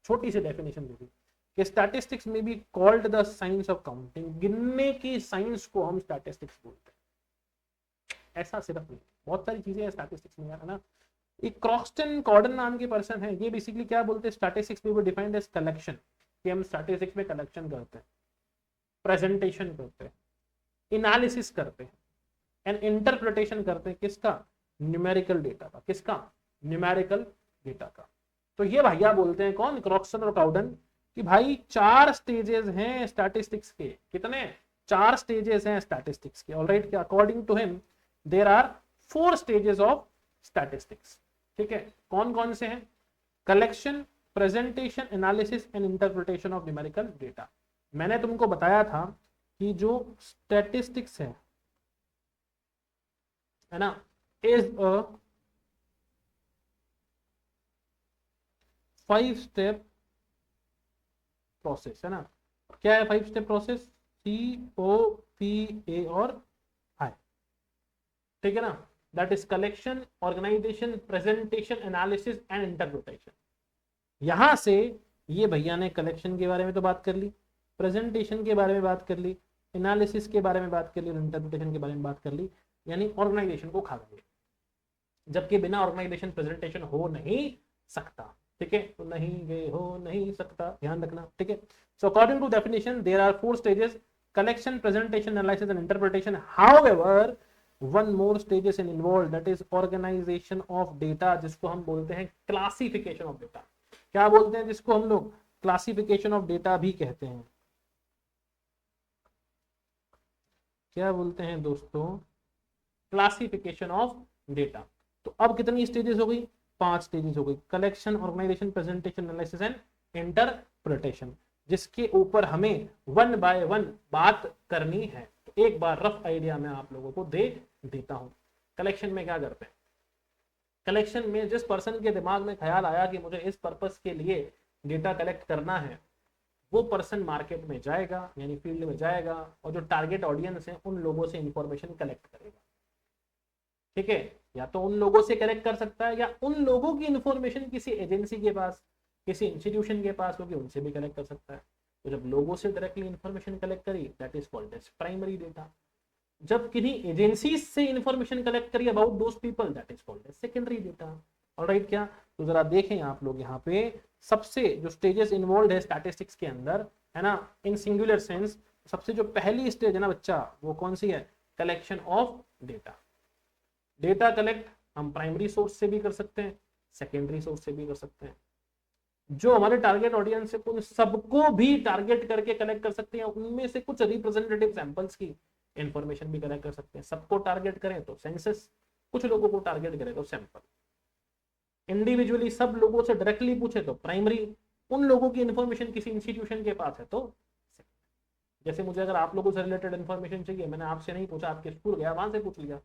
छोटी सी डेफिनेशन दी कि स्टैटिस्टिक्स में be called the science of counting, गिनने की साइंस को हम स्टैटिस्टिक्स बोलते हैं। ऐसा सिर्फ नहीं, बहुत सारी चीजें हैं स्टैटिस्टिक्स में यार, है ना। एक क्रॉक्सटन कॉर्डन नाम के पर्सन है, ये बेसिकली क्या बोलते हैं, स्टैटिस्टिक्स में वो डिफाइंड एज कलेक्शन, कि हम स्टैटिस्टिक्स में कलेक्शन करते हैं, प्रेजेंटेशन करते हैं, एनालिसिस करते हैं एंड इंटरप्रिटेशन करते हैं, किसका, न्यूमेरिकल डेटा का। किसका, न्यूमेरिकल डेटा का। तो ये भैया बोलते हैं, कौन, क्रॉक्सटन और काउडन, कि भाई 4 स्टेजेस हैं स्टैटिस्टिक्स के। कितने, 4 स्टेजेस हैं स्टैटिस्टिक्स के। ऑलराइट, क्या according to him there are 4 stages of statistics. ठीक है, कौन कौन से हैं, collection, presentation, analysis and interpretation of numerical data. मैंने तुमको बताया था कि जो स्टैटिस्टिक्स है ना, इज अ 5 स्टेप प्रोसेस, है ना। क्या है 5 स्टेप प्रोसेस, COPA और I। ठीक है ना, that is collection, organisation, presentation, analysis and interpretation. यहां से ये भैया ने कलेक्शन के बारे में तो बात कर ली, प्रेजेंटेशन के बारे में बात कर ली, एनालिसिस के बारे में बात कर ली और इंटरप्रिटेशन के बारे में बात कर ली, यानी ऑर्गेनाइजेशन को खा गए, जबकि बिना ऑर्गेनाइजेशन प्रेजेंटेशन हो नहीं सकता। ठीक है, तो नहीं गए हो नहीं सकता, ध्यान रखना। ठीक है, so according to definition there are 4 stages, collection, presentation, analysis and interpretation. However one more stages in involve, that is organisation of data, जिसको हम बोलते हैं क्लासिफिकेशन ऑफ डेटा। क्या बोलते हैं, जिसको हम लोग क्लासिफिकेशन ऑफ डेटा भी कहते हैं। क्या बोलते हैं दोस्तों, क्लासिफिकेशन ऑफ डेटा। तो अब कितनी स्टेजेस हो गई, 5 स्टेजेस हो गई, collection, organisation, presentation, analysis and interpretation, जिसके ऊपर हमें 1 बाय 1 बात करनी है। तो एक बार रफ आइडिया मैं आप लोगों को दे देता हूं। कलेक्शन में क्या करते हैं, कलेक्शन में जिस पर्सन के दिमाग में ख्याल आया कि मुझे इस पर्पस के लिए डेटा कलेक्ट करना है, वो पर्सन मार्केट में जाएगा, यानी फील्ड में जाएगा, और जो टारगेट ऑडियंस है उन लोगों से इंफॉर्मेशन कलेक्ट करेगा। ठीक है, या तो उन लोगों से कलेक्ट कर सकता है, या उन लोगों की इंफॉर्मेशन किसी एजेंसी के पास, किसी इंस्टीट्यूशन के पास होगी, उनसे भी कलेक्ट कर सकता है। तो जब लोगों से डायरेक्टली इंफॉर्मेशन कलेक्ट करी, that is called as primary data. जब किन्हीं एजेंसी से इंफॉर्मेशन कलेक्ट करी about those people, that is called as secondary data. Alright, क्या, तो जरा देखें आप लोग यहाँ पे सबसे जो स्टेजेस इन्वॉल्व है स्टैटिस्टिक्स के अंदर, है ना, इन सिंगुलर सेंस, सबसे जो पहली स्टेज है ना बच्चा, वो कौन सी है, collection of data. Data collect हम प्राइमरी सोर्स से भी कर सकते हैं, सेकेंडरी सोर्स से भी कर सकते हैं। जो हमारे टारगेट ऑडियंस है उन सबको भी टारगेट करके कलेक्ट कर सकते हैं, उनमें से कुछ रिप्रेजेंटेटिव सैंपल्स की इंफॉर्मेशन भी कलेक्ट कर सकते हैं। सबको टारगेट करें तो सेंसस, कुछ लोगों को टारगेट करें तो सैंपल, इंडिविजुअली सब लोगों से डायरेक्टली पूछे तो प्राइमरी, उन लोगों की इंफॉर्मेशन किसी इंस्टीट्यूशन के पास है तो, जैसे मुझे अगर आप लोगों से रिलेटेड इंफॉर्मेशन चाहिए, मैंने आपसे नहीं पूछा, आपके स्कूल गया वहां से पूछ लिया,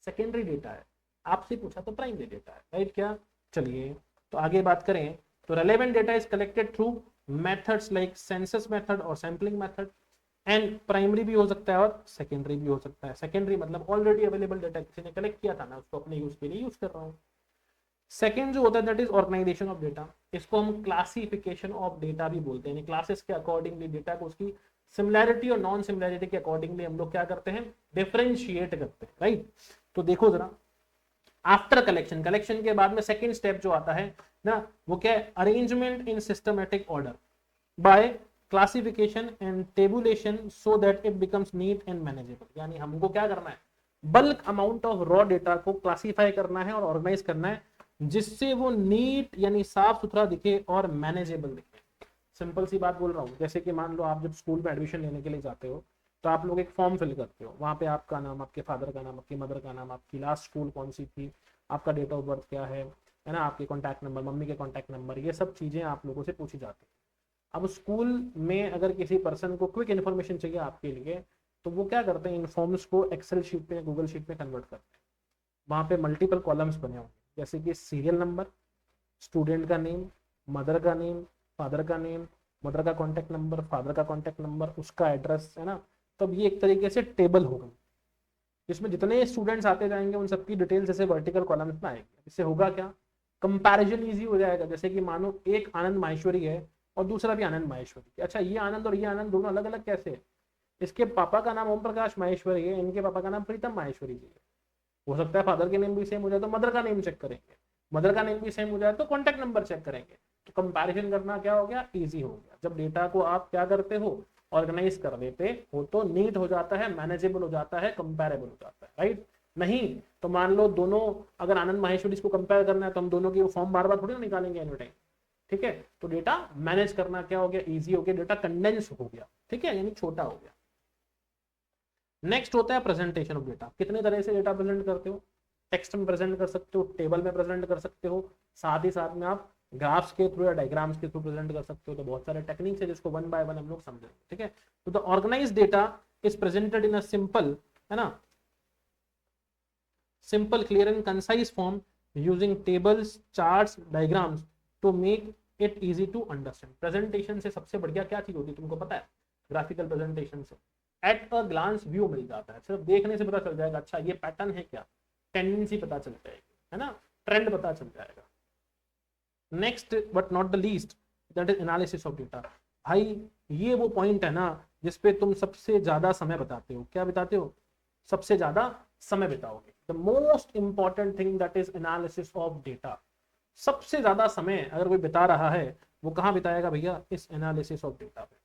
सेकेंडरी डेटा है। आपसे पूछा तो प्राइमरी डेटा है। राइट, क्या, चलिए तो आगे बात करें। तो relevant data is collected through methods like census method और सैंपलिंग मेथड, एंड प्राइमरी भी हो सकता है और सेकेंडरी भी हो सकता है। सेकेंडरी मतलब ऑलरेडी अवेलेबल डेटा किसी ने कलेक्ट किया था, मैं उसको अपने यूज के लिए यूज कर रहा हूँ। सेकेंड जो होता है that is organisation of data, इसको हम क्लासिफिकेशन ऑफ डेटा भी बोलते हैं। क्लासेस के अकॉर्डिंगली डेटा को उसकी सिमिलैरिटी और नॉन सिमिलैरिटी के अकॉर्डिंगली हम लोग क्या करते हैं, डिफरेंशिएट करते हैं। राइट, तो देखो जरा, आफ्टर कलेक्शन, कलेक्शन के बाद में सेकेंड स्टेप जो आता है ना, वो क्या है, arrangement in systematic order by classification and tabulation so that it becomes neat and manageable. यानी हमको क्या करना है, bulk amount of raw data को क्लासिफाई करना है और ऑर्गेनाइज करना है, जिससे वो नीट यानी साफ सुथरा दिखे और मैनेजेबल दिखे। सिंपल सी बात बोल रहा हूँ, जैसे कि मान लो आप जब स्कूल में एडमिशन लेने के लिए जाते हो तो आप लोग एक फॉर्म फिल करते हो, वहाँ पे आपका नाम, आपके फादर का नाम, आपकी मदर का नाम, आपकी लास्ट स्कूल कौन सी थी, आपका डेट ऑफ बर्थ क्या है ना, आपके कॉन्टैक्ट नंबर, मम्मी के कॉन्टैक्ट नंबर, ये सब चीज़ें आप लोगों से पूछी जाती है। अब स्कूल में अगर किसी पर्सन को क्विक इन्फॉर्मेशन चाहिए आपके लिए, तो वो क्या करते हैं, इन फॉर्म्स को एक्सेल शीट पे, गूगल शीट में कन्वर्ट करते हैं। वहाँ पे मल्टीपल कॉलम्स बने होंगे, जैसे कि सीरियल नंबर, स्टूडेंट का नेम, मदर का नेम, फादर का नेम, मदर का कॉन्टैक्ट नंबर, फादर का कॉन्टैक्ट नंबर, उसका एड्रेस, है ना। तब ये एक तरीके से टेबल होगा, जिसमें जितने स्टूडेंट्स आते जाएंगे उन सबकी डिटेल्स जैसे वर्टिकल कॉलम्स में आएगी। इससे होगा क्या, कंपैरिजन इजी हो जाएगा। जैसे कि मानो एक आनंद माहेश्वरी है और दूसरा भी आनंद माहेश्वरी, अच्छा ये आनंद और ये आनंद दोनों अलग अलग कैसे है, इसके पापा का नाम ओम प्रकाश माहेश्वरी है, इनके पापा का नाम प्रीतम माहेश्वरी जी है। हो सकता है फादर के नेम भी सेम हो जाए तो मदर का नेम चेक करेंगे, मदर का नेम भी सेम हो जाए तो कॉन्टैक्ट नंबर चेक करेंगे। तो कंपैरिजन करना क्या हो गया, इजी हो गया। जब डेटा को आप क्या करते हो, ऑर्गेनाइज कर देते हो, तो नीट हो जाता है, मैनेजेबल हो जाता है, कंपेरेबल हो जाता है, राइट। नहीं तो मान लो दोनों, अगर आनंद माहेश्वरी को कंपेयर करना है तो हम दोनों की फॉर्म बार बार थोड़ी ना निकालेंगे एनी टाइम, ठीक है। तो डेटा मैनेज करना क्या हो गया, इजी हो गया, डेटा कंडेंस हो गया, ठीक है, यानी छोटा हो गया। नेक्स्ट होता है प्रेजेंटेशन ऑफ डेटा। कितने तरह से डेटा प्रेजेंट करते हो, टेक्स्ट में प्रेजेंट कर सकते हो, टेबल में प्रेजेंट कर सकते हो, साथ ही साथ में आप ग्राफ्स के थ्रू या डायग्राम्स के थ्रू प्रेजेंट कर सकते हो। तो बहुत सारे टेक्निक्स है जिसको वन बाय वन हम लोग समझेंगे, ठीक है। तो the organise data is presented in a simple, है ना, simple clear and concise form using tables, charts, diagrams to make it easy to understand. Presentation से सबसे बढ़िया क्या चीज होती है तुमको पता है, ग्राफिकल प्रेजेंटेशन से एट अ ग्लांस व्यू मिल जाता है, सिर्फ देखने से पता चल जाएगा, अच्छा ये पैटर्न है क्या, टेंडेंसी पता चल जाएगी, है ना, ट्रेंड पता चल जाएगा। Next but not the least, that is analysis of data. भाई ये वो पॉइंट है ना जिसपे तुम सबसे ज्यादा समय बताते हो, क्या बताते हो, सबसे ज्यादा समय बिताओगे। The most important thing that is analysis of data. सबसे ज्यादा समय अगर कोई बिता रहा है वो कहाँ बिताएगा भैया, इस एनालिसिस ऑफ डेटा पे।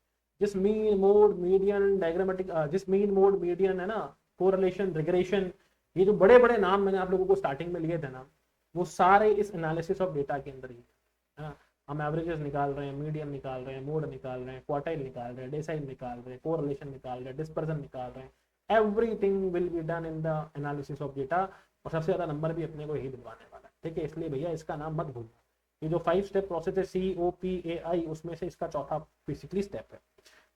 जिस मीन मोड मीडियन डायग्रामेटिक, जिस मीन मोड मीडियन है ना, कोरिलेशन, रिग्रेशन, ये जो बड़े बड़े नाम मैंने आप लोगों को स्टार्टिंग में लिए थे ना, वो सारे इस एनालिसिस ऑफ डेटा के अंदर ही है ना। हम एवरेजेस निकाल रहे हैं, मीडियन निकाल रहे हैं, मोड निकाल रहे हैं, क्वार्टाइल निकाल रहे हैं, डेसाइल निकाल रहे हैं, कोरिलेशन निकाल रहे हैं, डिस्पर्जन निकाल रहे हैं, everything will be done in the analysis of data. और सबसे ज्यादा नंबर भी अपने को ही दिलवाने वाला है, ठीक है। इसलिए भैया इसका नाम मत भूलना, ये जो 5 स्टेप प्रोसेस है COPAI, उसमें से इसका चौथा बेसिकली स्टेप है।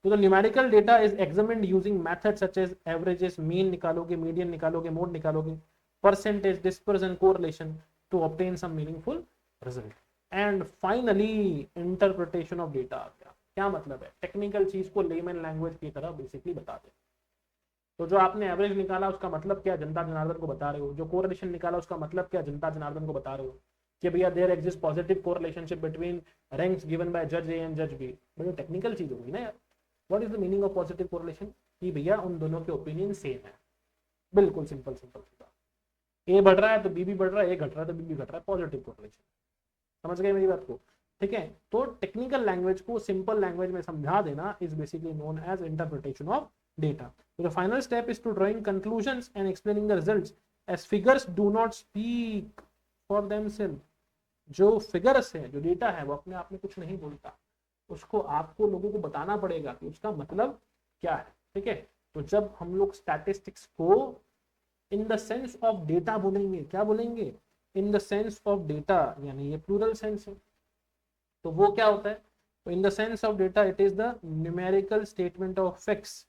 तो the numerical data is examined using methods such as averages, mean निकालोगे, मीडियन निकालोगे, मोड निकालोगे, percentage, dispersion, correlation to obtain some meaningful result. And finally interpretation of data. क्या मतलब है, टेक्निकल चीज को लेमन लैंग्वेज की तरह बेसिकली बता दे। तो जो आपने एवरेज निकाला उसका मतलब क्या, जनता जनार्दन को बता रहे हो। जो कोरिलेशन निकाला उसका मतलब क्या, जनता जनार्दन को बता रहे हो कि भैया there exist positive कोरिलेशनशिप between ranks given by जज ए एंड जज बी। बड़ी टेक्निकल चीज होगी ना यार। What is the meaning of positive correlation, कि भैया उन दोनों के ओपिनियन सेम है, बिल्कुल सिंपल सिंपल सीधा। ए बढ़ रहा है तो बी भी बढ़ रहा है, ए घट रहा है तो बी भी घट रहा है, पॉजिटिव कोरिलेशन। समझ गए मेरी बात को, ठीक है। तो टेक्निकल लैंग्वेज को सिंपल लैंग्वेज में समझा देना is basically known as interpretation of data. So the final step is to drawing conclusions and explaining the results as figures do not speak for themselves. जो फिगर्स है, जो डेटा है, वो अपने आप में कुछ नहीं बोलता, उसको आपको लोगों को बताना पड़ेगा कि उसका मतलब क्या है, ठीक है। तो जब हम लोग स्टैटिस्टिक्स को in the sense of data बोलेंगे, क्या बोलेंगे, in the sense of data, यानी ये प्लूरल सेंस है, तो वो क्या होता है, तो in the sense of data it is the numerical statement of facts,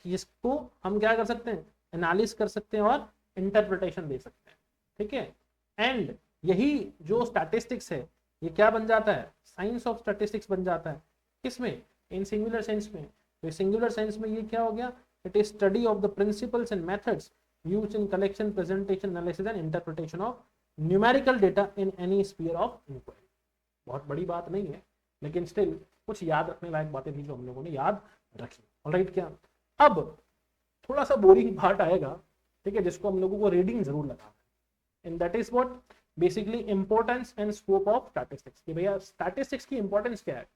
कि इसको हम क्या कर सकते हैं, एनालिस कर सकते हैं और इंटरप्रिटेशन दे सकते हैं, ठीक है। एंड यही जो स्टैटिस्टिक्स है ये क्या बन जाता है, साइंस ऑफ स्टैटिस्टिक्स बन जाता है। किसमें, इन सिंगुलर सेंस में। तो सिंगुलर सेंस में ये क्या हो गया, it is study of the principles and methods used in collection, presentation, analysis and interpretation of numerical data in any sphere of inquiry. बहुत बड़ी बात नहीं है, लेकिन स्टिल कुछ याद रखने लायक बातें थी जो हम लोगों ने याद रखी। ऑलराइट, क्या अब थोड़ा सा बोरिंग पार्ट आएगा, ठीक है, जिसको हम लोगों को रीडिंग जरूर लगाना है, and that is what basically importance and scope of statistics. कि भैया स्टैटिस्टिक्स की इंपॉर्टेंस क्या है,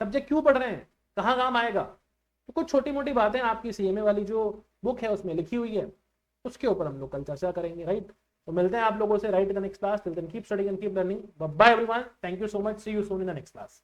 सब्जेक्ट क्यों पढ़ रहे हैं, कहाँ काम आएगा। तो कुछ छोटी मोटी बातें आपकी CMA वाली जो बुक है उसमें लिखी हुई है, उसके ऊपर हम लोग कल चर्चा करेंगे, राइट। तो मिलते हैं आप लोगों से right in the next class. Till then keep studying and keep learning. Bye bye everyone, thank you so much, see you soon in the next class.